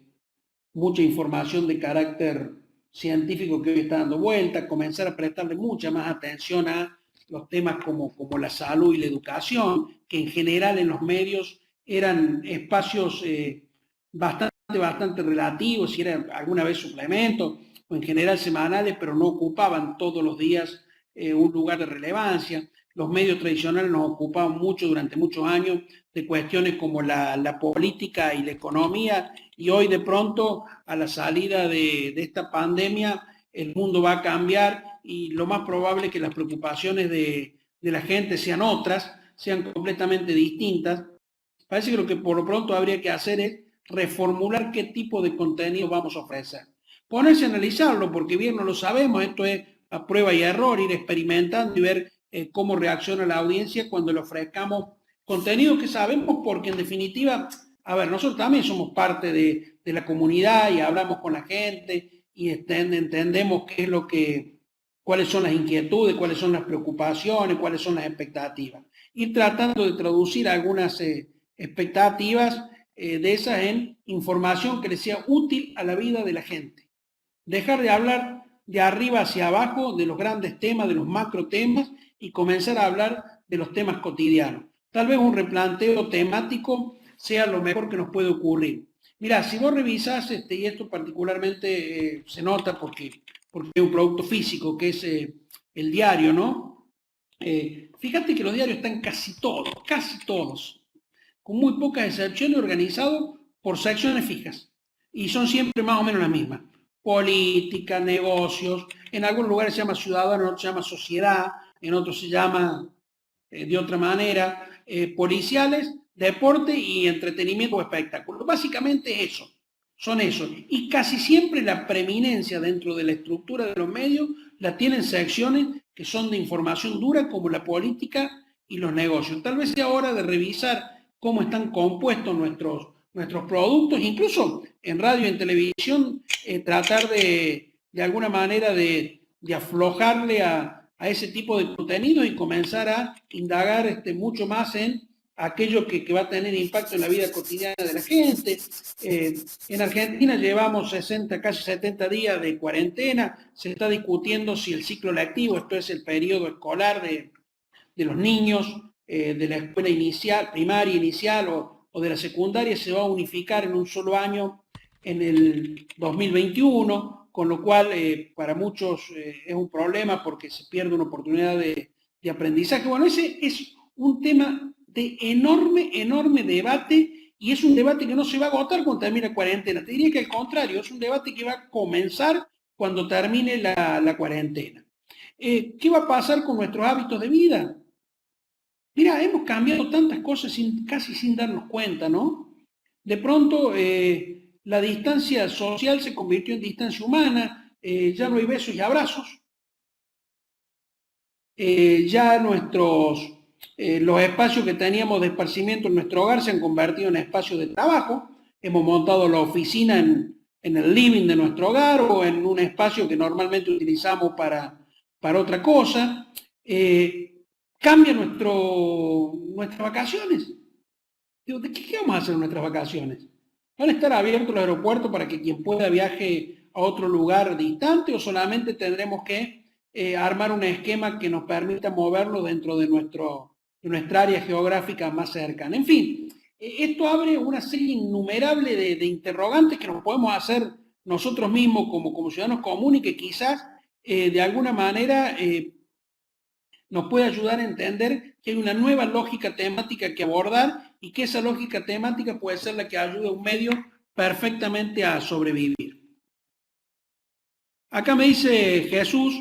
S1: mucha información de carácter científico que hoy está dando vuelta, comenzar a prestarle mucha más atención a los temas como la salud y la educación, que en general en los medios eran espacios bastante relativos, y eran alguna vez suplementos, o en general semanales, pero no ocupaban todos los días un lugar de relevancia. Los medios tradicionales nos ocupaban mucho durante muchos años de cuestiones como la política y la economía, y hoy de pronto, a la salida de esta pandemia, el mundo va a cambiar y lo más probable es que las preocupaciones de la gente sean otras, sean completamente distintas. Parece que lo que por lo pronto habría que hacer es reformular qué tipo de contenido vamos a ofrecer. Ponerse a analizarlo, porque bien no lo sabemos, esto es a prueba y error, ir experimentando y ver cómo reacciona la audiencia cuando le ofrezcamos contenido que sabemos, porque en definitiva, a ver, nosotros también somos parte de la comunidad y hablamos con la gente y entendemos qué es cuáles son las inquietudes, cuáles son las preocupaciones, cuáles son las expectativas. Ir tratando de traducir algunas expectativas de esas en información que les sea útil a la vida de la gente. Dejar de hablar de arriba hacia abajo de los grandes temas, de los macro temas, y comenzar a hablar de los temas cotidianos. Tal vez un replanteo temático sea lo mejor que nos puede ocurrir. Mirá, si vos revisás, y esto particularmente se nota porque es un producto físico, que es el diario, ¿no? Fíjate que los diarios están casi todos, con muy pocas excepciones, organizados por secciones fijas. Y son siempre más o menos las mismas. Política, negocios, en algunos lugares se llama ciudadano, en otros se llama sociedad, en otros se llama de otra manera, policiales, deporte y entretenimiento o espectáculo. Básicamente eso, son eso. Y casi siempre la preeminencia dentro de la estructura de los medios la tienen secciones que son de información dura como la política y los negocios. Tal vez sea hora de revisar cómo están compuestos nuestros productos, incluso en radio y en televisión, tratar de alguna manera de aflojarle a ese tipo de contenido y comenzar a indagar mucho más en aquello que va a tener impacto en la vida cotidiana de la gente. En Argentina llevamos 60, casi 70 días de cuarentena, se está discutiendo si el ciclo lectivo, esto es el periodo escolar de los niños, de la escuela inicial, primaria inicial o de la secundaria, se va a unificar en un solo año en el 2021, con lo cual para muchos es un problema porque se pierde una oportunidad de aprendizaje. Bueno, ese es un tema de enorme debate y es un debate que no se va a agotar cuando termine la cuarentena. Te diría que al contrario, es un debate que va a comenzar cuando termine la cuarentena. ¿Qué va a pasar con nuestros hábitos de vida? Mira, hemos cambiado tantas cosas casi sin darnos cuenta, ¿no? De pronto la distancia social se convirtió en distancia humana, ya no hay besos y abrazos, ya los espacios que teníamos de esparcimiento en nuestro hogar se han convertido en espacios de trabajo, hemos montado la oficina en el living de nuestro hogar o en un espacio que normalmente utilizamos para otra cosa. Cambia nuestras vacaciones. Digo, ¿qué vamos a hacer en nuestras vacaciones? ¿Van a estar abiertos los aeropuertos para que quien pueda viaje a otro lugar distante o solamente tendremos que armar un esquema que nos permita moverlo dentro de nuestra área geográfica más cercana? En fin, esto abre una serie innumerable de interrogantes que nos podemos hacer nosotros mismos como ciudadanos comunes y que quizás de alguna manera nos puede ayudar a entender que hay una nueva lógica temática que abordar y que esa lógica temática puede ser la que ayude a un medio perfectamente a sobrevivir. Acá me dice Jesús,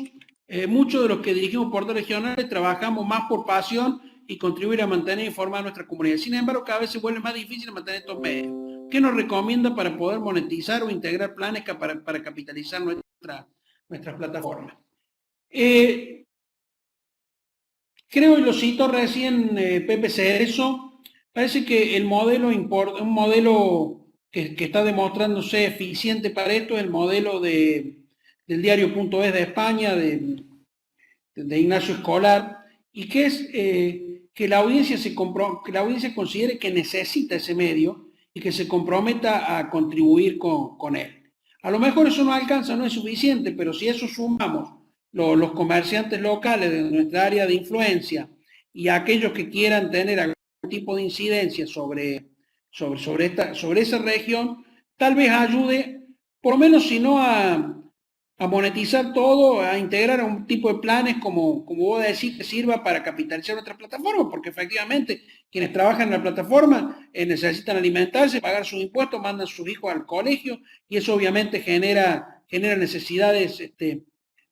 S1: muchos de los que dirigimos portales regionales trabajamos más por pasión y contribuir a mantener informada nuestra comunidad. Sin embargo, cada vez se vuelve más difícil mantener estos medios. ¿Qué nos recomienda para poder monetizar o integrar planes para capitalizar nuestras plataformas? Creo, y lo cito recién Pepe Cerezo, parece que un modelo que está demostrándose eficiente para esto es el modelo del diario.es de España, de Ignacio Escolar, y que es que la audiencia considere que necesita ese medio y que se comprometa a contribuir con él. A lo mejor eso no alcanza, no es suficiente, pero si eso sumamos los comerciantes locales de nuestra área de influencia y aquellos que quieran tener algún tipo de incidencia sobre esa región, tal vez ayude, por lo menos si no a monetizar todo, a integrar a un tipo de planes como vos decís, que sirva para capitalizar nuestra plataforma, porque efectivamente quienes trabajan en la plataforma necesitan alimentarse, pagar sus impuestos, mandan a sus hijos al colegio y eso obviamente genera necesidades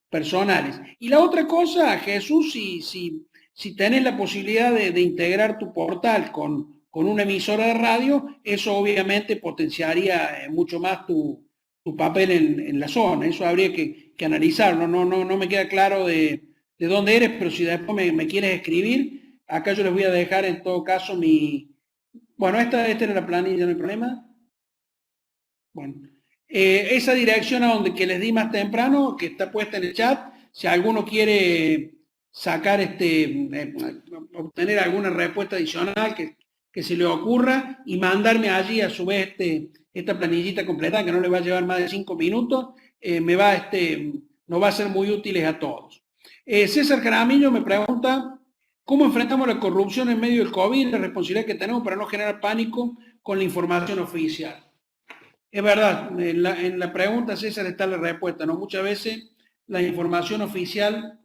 S1: personales. Y la otra cosa, Jesús, si tenés la posibilidad de integrar tu portal con una emisora de radio, eso obviamente potenciaría mucho más tu papel en la zona. Eso habría que analizarlo. No me queda claro de dónde eres, pero si después me quieres escribir, acá yo les voy a dejar en todo caso Bueno, esta era la planilla, no hay problema. Bueno. Esa dirección a donde que les di más temprano, que está puesta en el chat, si alguno quiere sacar obtener alguna respuesta adicional que se le ocurra y mandarme allí a su vez esta planillita completa que no le va a llevar más de 5 minutos, nos va a ser muy útiles a todos. César Jaramillo me pregunta, ¿cómo enfrentamos la corrupción en medio del COVID? La responsabilidad que tenemos para no generar pánico con la información oficial. Es verdad, en la pregunta, César, está la respuesta, ¿no? Muchas veces la información oficial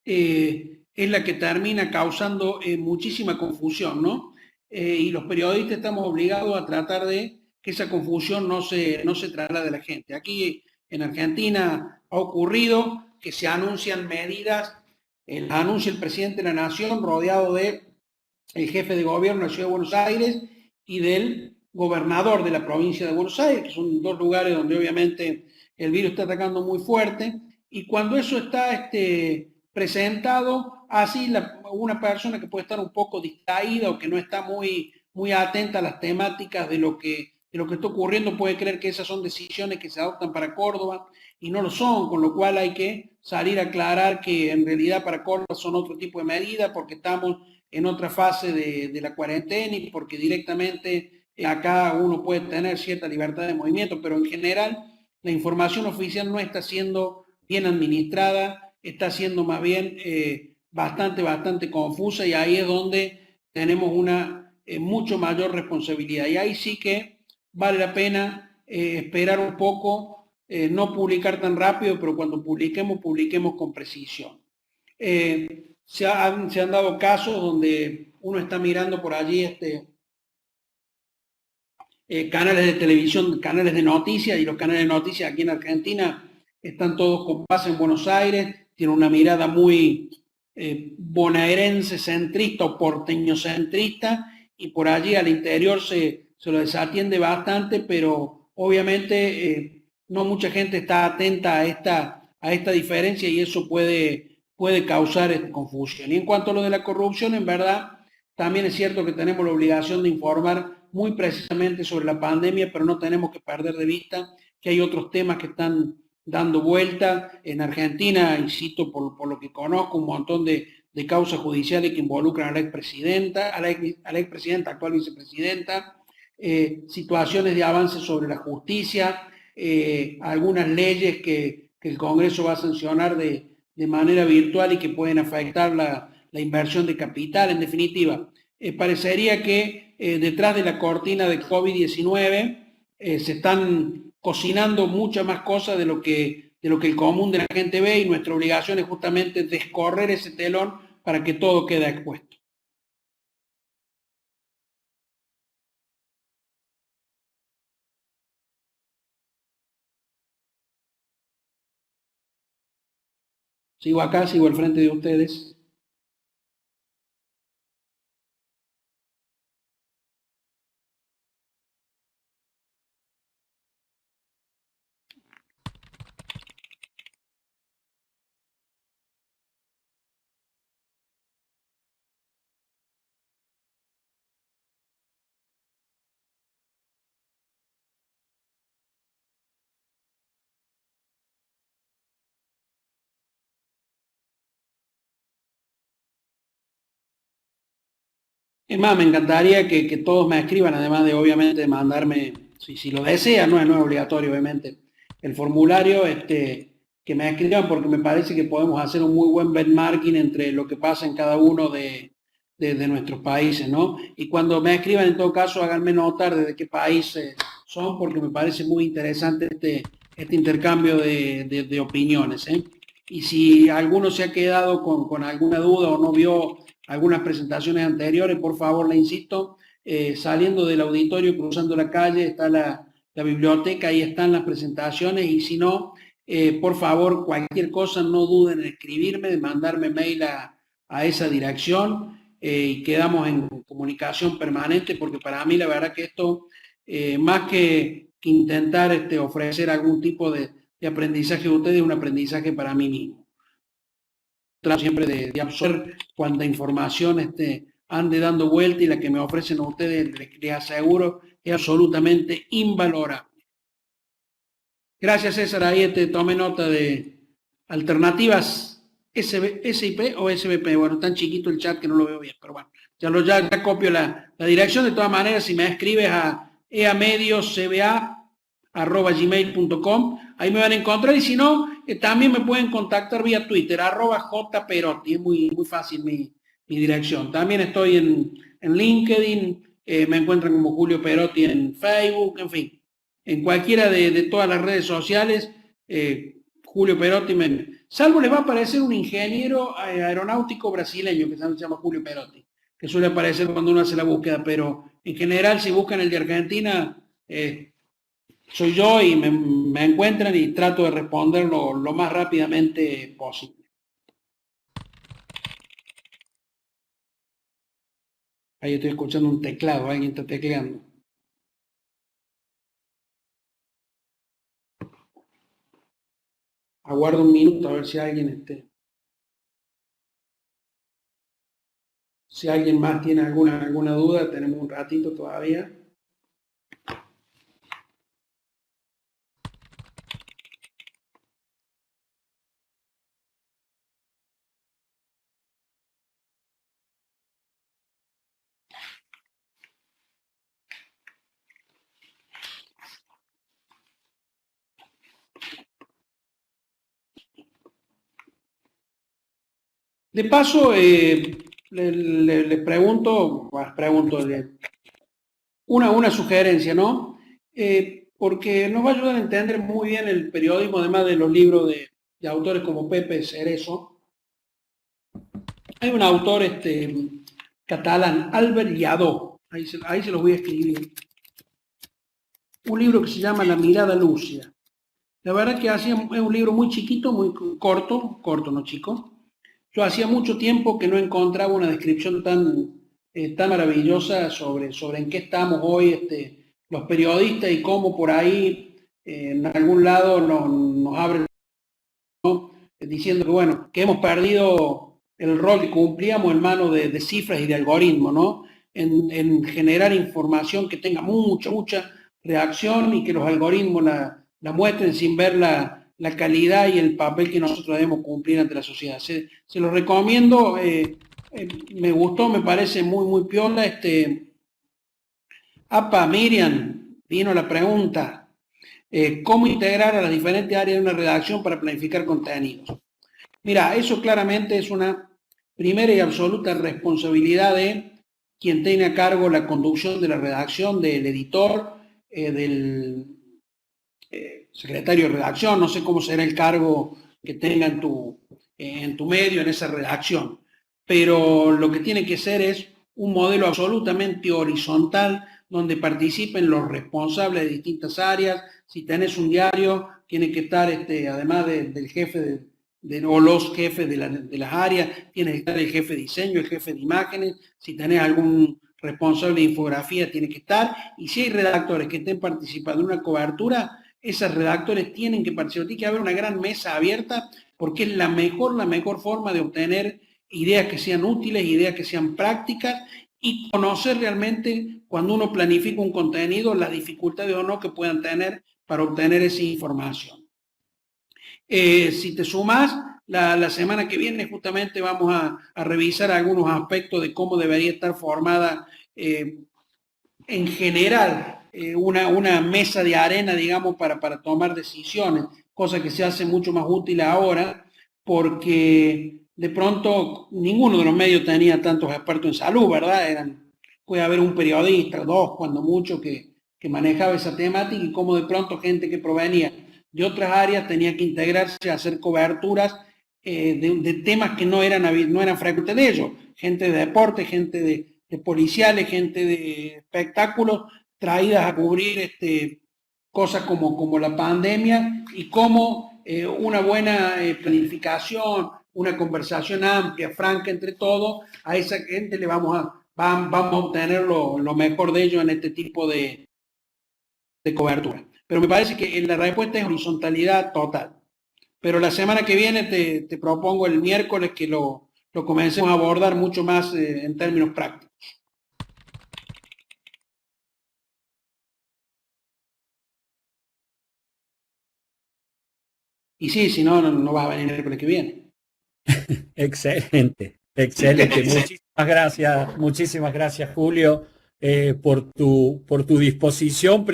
S1: es la que termina causando muchísima confusión, ¿no? Y los periodistas estamos obligados a tratar de que esa confusión no se traslade a la gente. Aquí en Argentina ha ocurrido que se anuncian medidas, anuncia el presidente de la Nación rodeado de el jefe de gobierno de la Ciudad de Buenos Aires y del gobernador de la provincia de Buenos Aires, que son dos lugares donde obviamente el virus está atacando muy fuerte, y cuando eso está presentado, así una persona que puede estar un poco distraída o que no está muy atenta a las temáticas de lo que está ocurriendo puede creer que esas son decisiones que se adoptan para Córdoba y no lo son, con lo cual hay que salir a aclarar que en realidad para Córdoba son otro tipo de medidas porque estamos en otra fase de la cuarentena y porque directamente acá uno puede tener cierta libertad de movimiento, pero en general la información oficial no está siendo bien administrada, está siendo más bien bastante confusa y ahí es donde tenemos una mucho mayor responsabilidad. Y ahí sí que vale la pena esperar un poco, no publicar tan rápido, pero cuando publiquemos con precisión. Se han dado casos donde uno está mirando por allí canales de televisión, canales de noticias, y los canales de noticias aquí en Argentina están todos con base en Buenos Aires, tienen una mirada muy bonaerense centrista o porteño centrista, y por allí al interior se lo desatiende bastante, pero obviamente no mucha gente está atenta a esta diferencia y eso puede causar confusión. Y en cuanto a lo de la corrupción, en verdad, también es cierto que tenemos la obligación de informar muy precisamente sobre la pandemia, pero no tenemos que perder de vista que hay otros temas que están dando vuelta. En Argentina, insisto, por lo que conozco, un montón de causas judiciales que involucran a la expresidenta, actual vicepresidenta, situaciones de avance sobre la justicia, algunas leyes que el Congreso va a sancionar de manera virtual y que pueden afectar la inversión de capital. En definitiva, parecería que detrás de la cortina de COVID-19 se están cocinando muchas más cosas de lo que el común de la gente ve, y nuestra obligación es justamente descorrer ese telón para que todo quede expuesto. Sigo acá, sigo al frente de ustedes. Es más, me encantaría que todos me escriban, además de obviamente mandarme, si lo desean, no es obligatorio obviamente, el formulario, que me escriban, porque me parece que podemos hacer un muy buen benchmarking entre lo que pasa en cada uno de nuestros países, ¿no? Y cuando me escriban, en todo caso, háganme notar desde qué país son, porque me parece muy interesante este intercambio de opiniones, ¿eh? Y si alguno se ha quedado con alguna duda o no vio algunas presentaciones anteriores, por favor, le insisto, saliendo del auditorio, cruzando la calle, está la biblioteca, ahí están las presentaciones, y si no, por favor, cualquier cosa, no duden en escribirme, de mandarme mail a esa dirección, y quedamos en comunicación permanente, porque para mí la verdad que esto, más que intentar ofrecer algún tipo de aprendizaje a ustedes, es un aprendizaje para mí mismo. Trato siempre de absorber cuánta información ande dando vuelta, y la que me ofrecen a ustedes, les aseguro, es absolutamente invalorable. Gracias, César. Ahí tomé nota de alternativas SIP o SBP. Bueno, tan chiquito el chat que no lo veo bien, pero bueno, ya copio la dirección. De todas maneras, si me escribes a eamedioscba@gmail.com, ahí me van a encontrar, y si no, también me pueden contactar vía Twitter, @jperotti, es muy fácil mi dirección. También estoy en LinkedIn, me encuentran como Julio Perotti en Facebook, en fin, en cualquiera de todas las redes sociales, Julio Perotti, salvo les va a aparecer un ingeniero aeronáutico brasileño que se llama Julio Perotti, que suele aparecer cuando uno hace la búsqueda, pero en general si buscan el de Argentina, soy yo y me encuentran y trato de responder lo más rápidamente posible. Ahí estoy escuchando un teclado, alguien está tecleando. Aguardo un minuto a ver si si alguien más tiene alguna duda, tenemos un ratito todavía. De paso, les pregunto, una sugerencia, ¿no? Porque nos va a ayudar a entender muy bien el periodismo, además de los libros de autores como Pepe Cerezo. Hay un autor catalán, Albert Lladó, ahí se los voy a escribir. Un libro que se llama La mirada lúcida. La verdad que es un libro muy chiquito, muy corto, no chico. Yo hacía mucho tiempo que no encontraba una descripción tan maravillosa sobre en qué estamos hoy los periodistas y cómo por ahí en algún lado nos abren, ¿no? Diciendo que bueno, que hemos perdido el rol que cumplíamos en manos de cifras y de algoritmos, ¿no? En generar información que tenga mucha reacción y que los algoritmos la muestren sin ver la calidad y el papel que nosotros debemos cumplir ante la sociedad. Se lo recomiendo, me gustó, me parece muy piola. Miriam, vino la pregunta, ¿cómo integrar a las diferentes áreas de una redacción para planificar contenidos? Mira, eso claramente es una primera y absoluta responsabilidad de quien tiene a cargo la conducción de la redacción, del editor, del secretario de redacción, no sé cómo será el cargo que tenga en tu medio, en esa redacción, pero lo que tiene que ser es un modelo absolutamente horizontal donde participen los responsables de distintas áreas. Si tenés un diario, tiene que estar, además del jefe o los jefes de las áreas, tiene que estar el jefe de diseño, el jefe de imágenes. Si tenés algún responsable de infografía, tiene que estar. Y si hay redactores que estén participando en una cobertura, esos redactores tienen que participar. Tiene que haber una gran mesa abierta porque es la mejor forma de obtener ideas que sean útiles, ideas que sean prácticas y conocer realmente cuando uno planifica un contenido las dificultades o no que puedan tener para obtener esa información. Si te sumas, la semana que viene justamente vamos a revisar algunos aspectos de cómo debería estar formada en general una mesa de arena, digamos, para tomar decisiones, cosa que se hace mucho más útil ahora porque de pronto ninguno de los medios tenía tantos expertos en salud, ¿verdad? Puede haber un periodista, dos, cuando mucho, que manejaba esa temática y como de pronto gente que provenía de otras áreas tenía que integrarse a hacer coberturas de temas que no eran frecuentes de ellos. Gente de deporte, gente de policiales, gente de espectáculos, traídas a cubrir cosas como la pandemia y cómo una buena planificación, una conversación amplia, franca entre todos, a esa gente vamos a obtener lo mejor de ellos en este tipo de cobertura. Pero me parece que la respuesta es horizontalidad total. Pero la semana que viene te propongo el miércoles que lo comencemos a abordar mucho más en términos prácticos. Y sí, si no, no vas a venir el miércoles que viene.
S2: Excelente. Muchísimas gracias, Julio, por tu predisposición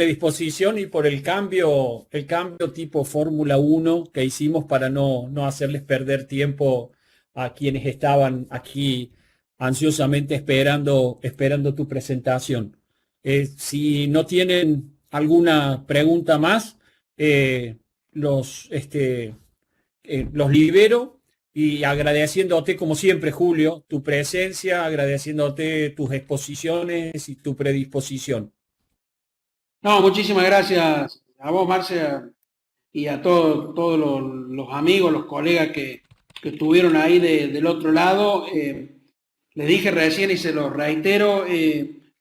S2: y por el cambio tipo Fórmula 1 que hicimos para no hacerles perder tiempo a quienes estaban aquí ansiosamente esperando tu presentación. Si no tienen alguna pregunta más, los libero y agradeciéndote como siempre, Julio, tu presencia, agradeciéndote tus exposiciones y tu predisposición.
S1: No, muchísimas gracias a vos, Marcia, y a todos los amigos, los colegas que estuvieron ahí del otro lado. Les dije recién y se lo reitero,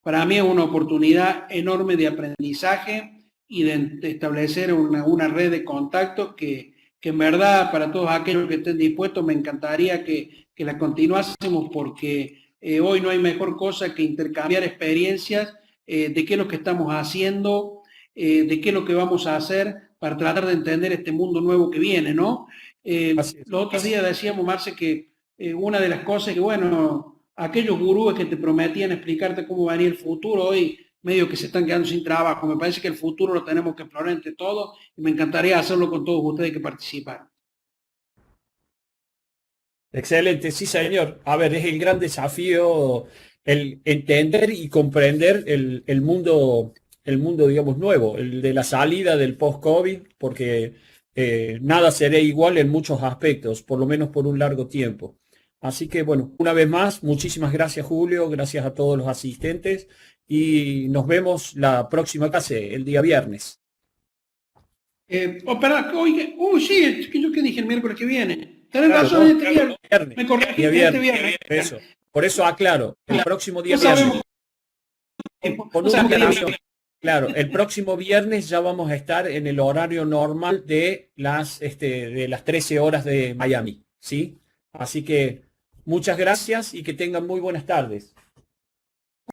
S1: para mí es una oportunidad enorme de aprendizaje y de establecer una red de contactos que en verdad para todos aquellos que estén dispuestos me encantaría que la continuásemos porque hoy no hay mejor cosa que intercambiar experiencias de qué es lo que estamos haciendo, de qué es lo que vamos a hacer para tratar de entender este mundo nuevo que viene, ¿no? Los otros días decíamos, Marce, que una de las cosas que, bueno, aquellos gurúes que te prometían explicarte cómo va a venir el futuro, hoy medio que se están quedando sin trabajo. Me parece que el futuro lo tenemos que explorar entre todos y me encantaría hacerlo con todos ustedes que participan.
S2: Excelente, sí, señor. A ver, es el gran desafío el entender y comprender el mundo, digamos, nuevo, el de la salida del post-COVID, porque nada será igual en muchos aspectos, por lo menos por un largo tiempo. Así que, bueno, una vez más, muchísimas gracias, Julio, gracias a todos los asistentes y nos vemos la próxima clase, el día viernes.
S1: Espera, oye, sí, es que yo que dije el miércoles que viene. Tenés razón, este viernes. Me corregí este viernes.
S2: Eso. Por eso aclaro, el próximo día viernes. Claro, el próximo viernes ya vamos a estar en el horario normal de las 13 horas de Miami, ¿sí? Así que muchas gracias y que tengan muy buenas tardes.